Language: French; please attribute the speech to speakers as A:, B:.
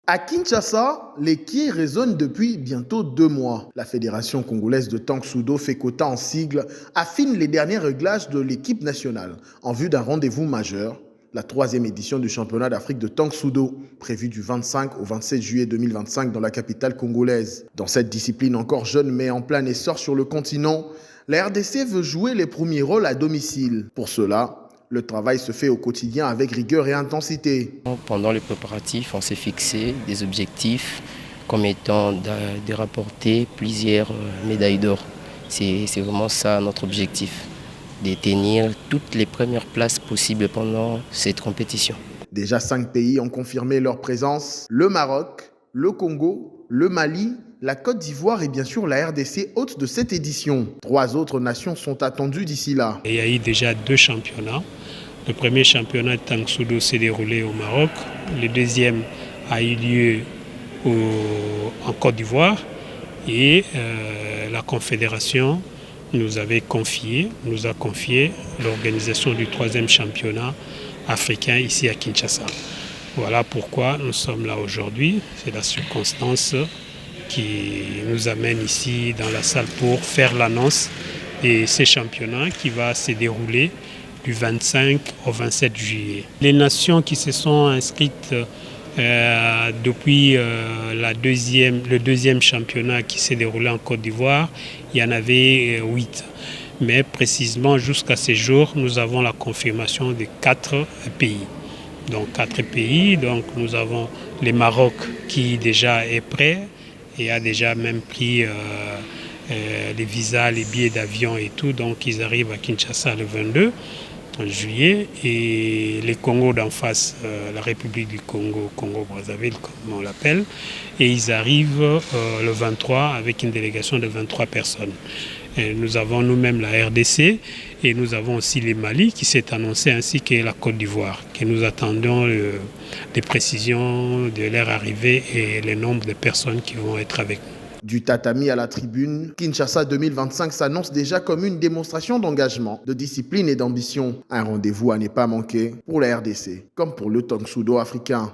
A: À Kinshasa, les quais résonnent depuis bientôt 2 mois. La Fédération congolaise de Tang-Soo-Do, FECOTA en sigle, affine les derniers réglages de l'équipe nationale en vue d'un rendez-vous majeur, la 3e édition du championnat d'Afrique de Tang-Soo-Do, prévue du 25 au 27 juillet 2025 dans la capitale congolaise. Dans cette discipline encore jeune mais en plein essor sur le continent, la RDC veut jouer les premiers rôles à domicile. Pour cela, le travail se fait au quotidien avec rigueur et intensité.
B: Pendant les préparatifs, on s'est fixé des objectifs comme étant de rapporter plusieurs médailles d'or. C'est vraiment ça notre objectif, de tenir toutes les premières places possibles pendant cette compétition.
A: Déjà 5 pays ont confirmé leur présence, le Maroc, le Congo, le Mali, la Côte d'Ivoire et bien sûr la RDC, hôte de cette édition. 3 autres nations sont attendues d'ici là.
C: Il y a eu déjà 2 championnats. Le premier championnat de Tang-Soo-Do s'est déroulé au Maroc. Le deuxième a eu lieu en Côte d'Ivoire. Et la Confédération nous a confié l'organisation du 3e championnat africain ici à Kinshasa. Voilà pourquoi nous sommes là aujourd'hui. C'est la circonstance qui nous amène ici dans la salle pour faire l'annonce de ces championnats qui va se dérouler du 25 au 27 juillet. Les nations qui se sont inscrites depuis le deuxième championnat qui s'est déroulé en Côte d'Ivoire, il y en avait 8. Mais précisément jusqu'à ce jour, nous avons la confirmation de 4 pays. Donc 4 pays, donc nous avons le Maroc qui déjà est prêt et a déjà même pris les visas, les billets d'avion et tout. Donc ils arrivent à Kinshasa le 22 juillet et les Congos d'en face, la République du Congo, Congo-Brazzaville comme on l'appelle, et ils arrivent le 23 avec une délégation de 23 personnes. Et nous avons nous-mêmes la RDC et nous avons aussi les Mali qui s'est annoncé ainsi que la Côte d'Ivoire, que nous attendons des précisions de leur arrivée et le nombre de personnes qui vont être avec nous.
A: Du tatami à la tribune, Kinshasa 2025 s'annonce déjà comme une démonstration d'engagement, de discipline et d'ambition. Un rendez-vous à ne pas manquer pour la RDC, comme pour le Tang-Soo-Do africain.